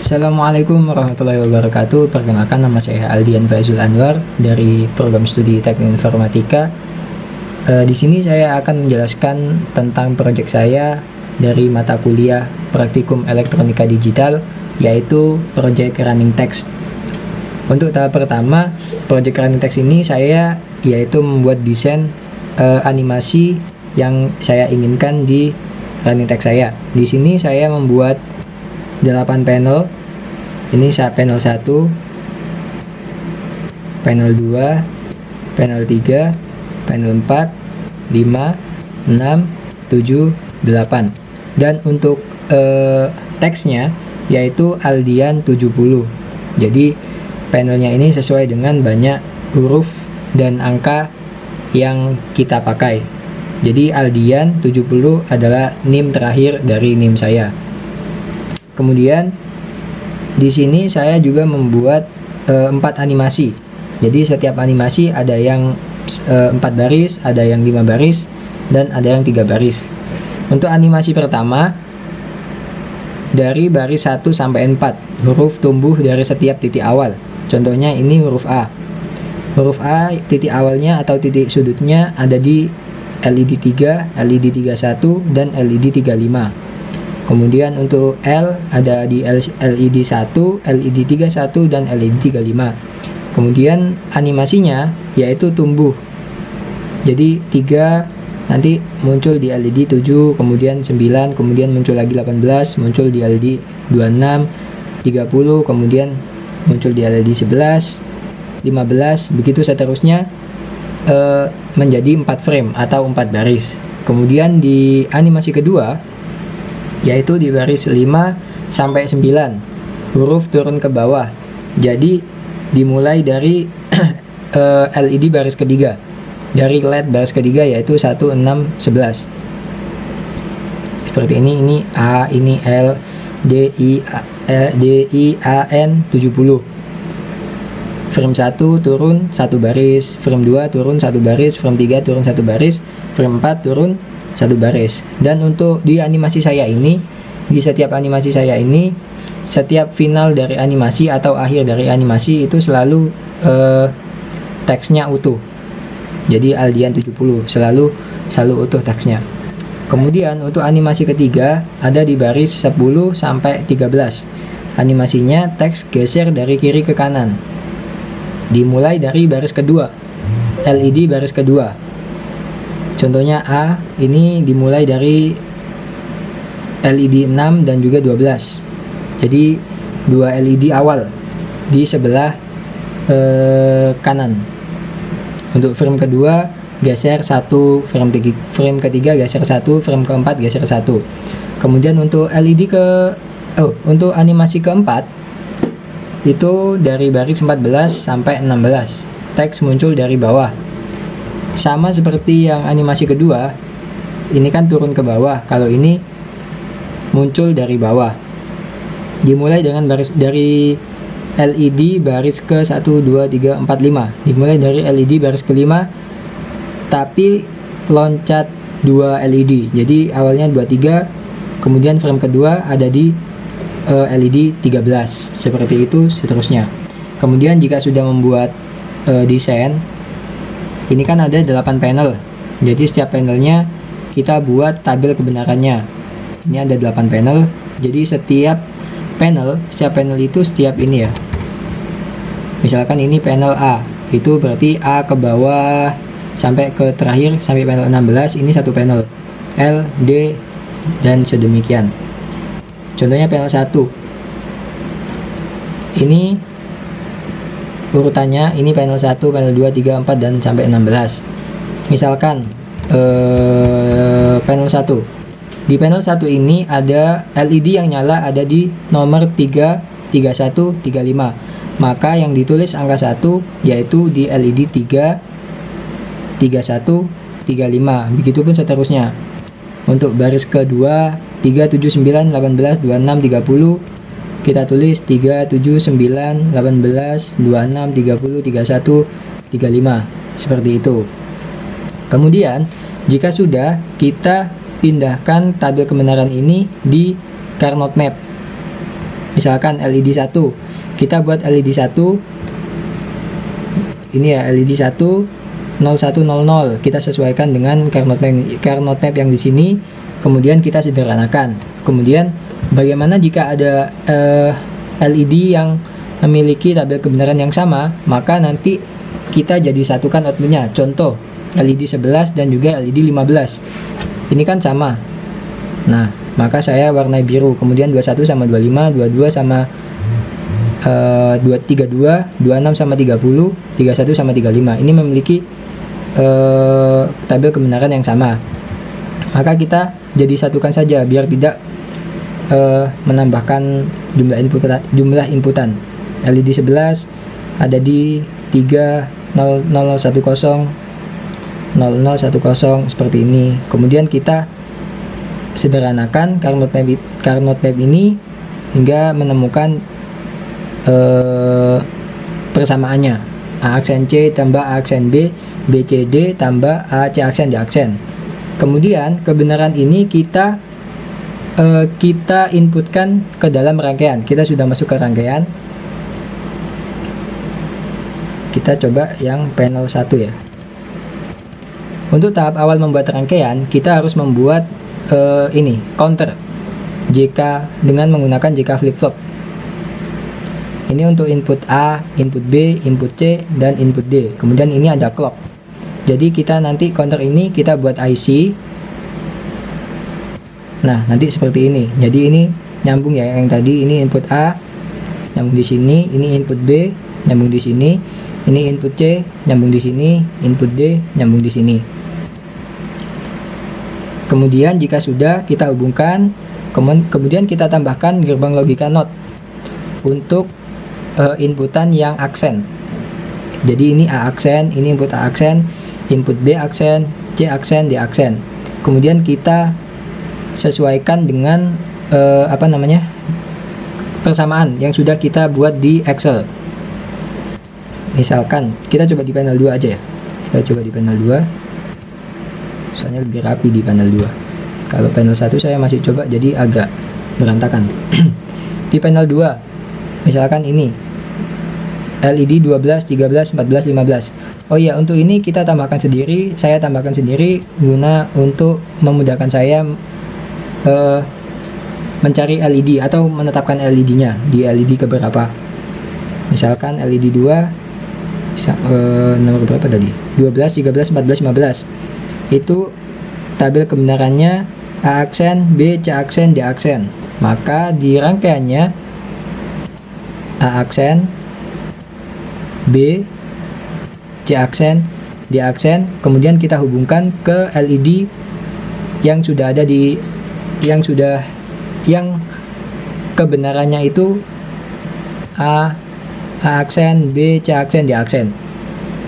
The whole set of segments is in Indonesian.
Assalamualaikum warahmatullahi wabarakatuh. Perkenalkan, nama saya Aldian Faizul Anwar dari program studi Teknik Informatika. Di sini saya akan menjelaskan tentang proyek saya dari mata kuliah Praktikum Elektronika Digital, yaitu proyek Running Text. Untuk tahap pertama, proyek Running Text ini saya yaitu membuat desain animasi yang saya inginkan di Running Text saya. Di sini saya membuat 8 panel. Ini panel 1, panel 2, panel 3, panel 4, 5, 6, 7, 8. Dan untuk teksnya yaitu Aldian 70. Jadi panelnya ini sesuai dengan banyak huruf dan angka yang kita pakai. Jadi Aldian 70 adalah NIM terakhir dari NIM saya. Kemudian di sini saya juga membuat 4 animasi. Jadi setiap animasi ada yang 4 baris, ada yang 5 baris, dan ada yang 3 baris. Untuk animasi pertama, dari baris 1 sampai 4 huruf tumbuh dari setiap titik awal. Contohnya ini huruf A. Huruf A titik awalnya atau titik sudutnya ada di LED 3, LED 31, dan LED 35. Kemudian untuk L ada di LED 1, LED 31, dan LED 35. Kemudian animasinya yaitu tumbuh. Jadi 3 nanti muncul di LED 7, kemudian 9, kemudian muncul lagi 18, muncul di LED 26, 30, kemudian muncul di LED 11, 15, begitu seterusnya menjadi 4 frame atau 4 baris. Kemudian di animasi kedua yaitu di baris 5 sampai 9 huruf turun ke bawah. Jadi dimulai dari LED baris ketiga, dari LED baris ketiga yaitu 1, 6, 11. Seperti ini A, ini L, D, I, A, N 70. Frame 1 turun 1 baris, frame 2 turun 1 baris, frame 3 turun 1 baris, frame 4 turun 1 baris. Dan untuk di animasi saya ini, di setiap animasi saya ini, setiap final dari animasi atau akhir dari animasi itu selalu teksnya utuh. Jadi Aldian 70 selalu utuh teksnya. Kemudian untuk animasi ketiga ada di baris 10 sampai 13. Animasinya teks geser dari kiri ke kanan. Dimulai dari baris kedua, LED baris kedua. Contohnya A ini dimulai dari LED 6 dan juga 12. Jadi 2 LED awal di sebelah kanan. Untuk frame kedua geser 1, frame ketiga geser 1, frame keempat geser 1. Kemudian untuk untuk animasi keempat itu dari baris 14 sampai 16. Teks muncul dari bawah. Sama seperti yang animasi kedua, ini kan turun ke bawah. Kalau ini muncul dari bawah. Dimulai dengan baris dari LED baris ke 1, 2, 3, 4, 5. Dimulai dari LED baris kelima, tapi loncat 2 LED. Jadi awalnya 23, kemudian frame kedua ada di LED 13. Seperti itu seterusnya. Kemudian jika sudah membuat desain, ini kan ada 8 panel. Jadi setiap panelnya kita buat tabel kebenarannya. Ini ada 8 panel. Jadi setiap panel itu setiap ini ya. Misalkan ini panel A, itu berarti A ke bawah sampai ke terakhir sampai panel 16, ini satu panel. L, D, dan sedemikian. Contohnya panel 1. Ini urutannya, ini panel 1, panel 2, 3, 4, dan sampai 16. Misalkan panel 1. Di panel 1 ini ada LED yang nyala ada di nomor 3, 31, 35. Maka yang ditulis angka 1 yaitu di LED 3, 31, 35. Begitupun seterusnya. Untuk baris kedua 3, 7, 9, 18, 26, 30, kita tulis 3, 7, 9, 18, 26, 30, 31, 35. Seperti itu. Kemudian jika sudah, kita pindahkan tabel kebenaran ini di Carnot Map. Misalkan LED 1, kita buat LED 1 ini ya, LED 1 0100, kita sesuaikan dengan Carnot map yang di sini. Kemudian kita sederhanakan. Kemudian bagaimana jika ada LED yang memiliki tabel kebenaran yang sama, maka nanti kita jadi satukan outputnya. Contoh LED 11 dan juga LED 15 ini kan sama. Nah, maka saya warnai biru. Kemudian 21 sama 25, 22 sama 32, 26 sama 30, 31 sama 35. Ini memiliki tabel kebenaran yang sama. Maka kita jadi satukan saja biar tidak menambahkan jumlah inputan. LED 11 ada di 30010 0010 seperti ini. Kemudian kita sederhanakan Carnot map ini hingga menemukan persamaannya. A aksen C tambah A aksen B, B C D tambah A C aksen D aksen. Kemudian kebenaran ini kita inputkan ke dalam rangkaian. Kita sudah masuk ke rangkaian. Kita coba yang panel 1 ya. Untuk tahap awal membuat rangkaian, kita harus membuat ini counter JK dengan menggunakan JK flip-flop. Ini untuk input A, input B, input C, dan input D. Kemudian ini ada clock. Jadi kita nanti counter ini kita buat IC. Nah, nanti seperti ini. Jadi ini nyambung ya, yang tadi ini input A nyambung di sini, ini input B nyambung di sini, ini input C nyambung di sini, input D nyambung di sini. Kemudian jika sudah, kita hubungkan, kemudian kita tambahkan gerbang logika NOT untuk inputan yang aksen. Jadi ini A aksen, ini input A aksen, input B aksen, C aksen, D aksen. Kemudian kita sesuaikan dengan persamaan yang sudah kita buat di Excel. Misalkan kita coba di panel 2 aja ya. Kita coba di panel 2. Soalnya lebih rapi di panel 2. Kalau panel 1 saya masih coba jadi agak berantakan. Di panel 2 misalkan ini LED 12, 13, 14, 15. Oh iya, untuk ini kita tambahkan sendiri. Saya tambahkan sendiri guna untuk memudahkan saya mencari LED atau menetapkan LED nya di LED keberapa. Misalkan LED 2 nomor berapa tadi? 12, 13, 14, 15. Itu tabel kebenarannya A aksen, B, C aksen, D aksen. Maka di rangkaiannya A aksen, B, C aksen, D aksen. Kemudian kita hubungkan ke LED yang sudah ada di yang kebenarannya itu A aksen, B, C aksen, D aksen.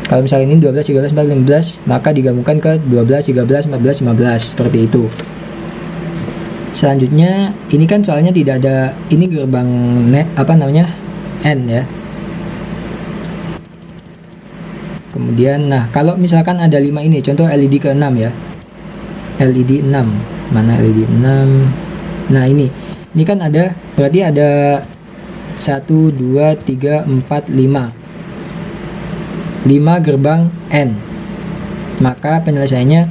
Kalau misalnya ini 12, 13, 14, 15, maka digabungkan ke 12, 13, 14, 15 seperti itu. Selanjutnya, ini kan soalnya tidak ada ini gerbang N ya. Kemudian, nah kalau misalkan ada 5 ini, contoh LED ke-6 ya. LED 6, mana LED 6? Nah ini kan ada, berarti ada 1, 2, 3, 4, 5 gerbang N. Maka penyelesaiannya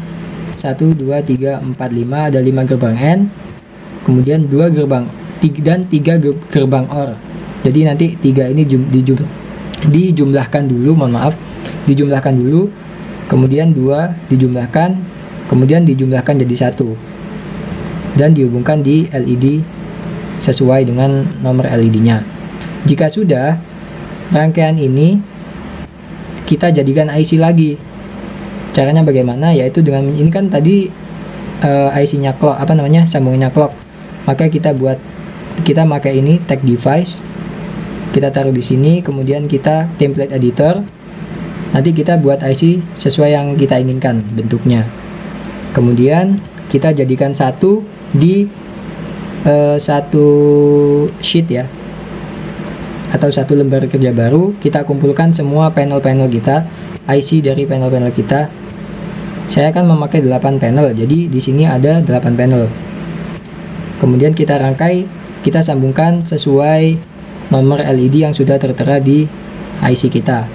1, 2, 3, 4, 5 ada 5 gerbang N. Kemudian 2 gerbang dan 3 gerbang OR. Jadi nanti 3 ini dijumlahkan dulu, dijumlahkan dulu. Kemudian 2 dijumlahkan, kemudian dijumlahkan jadi 1 dan dihubungkan di LED sesuai dengan nomor LED-nya. Jika sudah, rangkaian ini kita jadikan IC lagi. Caranya bagaimana? Yaitu dengan ini kan tadi IC-nya clock, sambungannya clock. Maka kita pakai ini tag device. Kita taruh di sini, kemudian kita template editor. Nanti kita buat IC sesuai yang kita inginkan bentuknya. Kemudian kita jadikan satu di satu sheet ya, atau satu lembar kerja baru. Kita kumpulkan semua panel-panel kita, IC dari panel-panel kita. Saya akan memakai 8 panel, jadi di sini ada 8 panel. Kemudian kita rangkai kita sambungkan sesuai nomor LED yang sudah tertera di IC kita.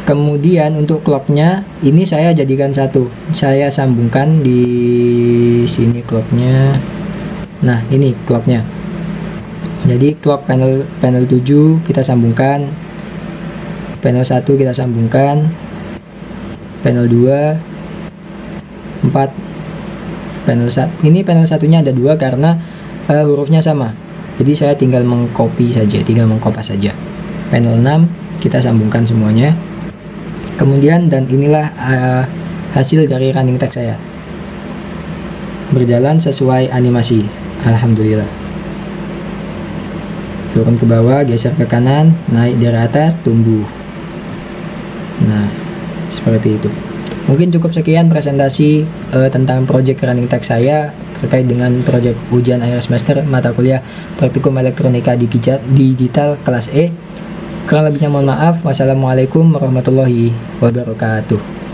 Kemudian untuk clocknya ini saya jadikan satu, saya sambungkan di sini clocknya. Nah ini clocknya, jadi clock panel 7 kita sambungkan, panel 1 kita sambungkan, panel 2 4, panel 1 ini panel satunya ada 2 karena hurufnya sama, jadi saya tinggal mengcopy saja, tinggal mengkopas saja. Panel 6 kita sambungkan semuanya. Kemudian dan inilah hasil dari running text saya, berjalan sesuai animasi. Alhamdulillah. Turun ke bawah, geser ke kanan, naik dari atas, tumbuh. Nah seperti itu. Mungkin cukup sekian presentasi tentang project running text saya terkait dengan project ujian akhir semester mata kuliah Praktikum Elektronika Digital kelas E. Kurang lebihnya mohon maaf. Wassalamualaikum warahmatullahi wabarakatuh.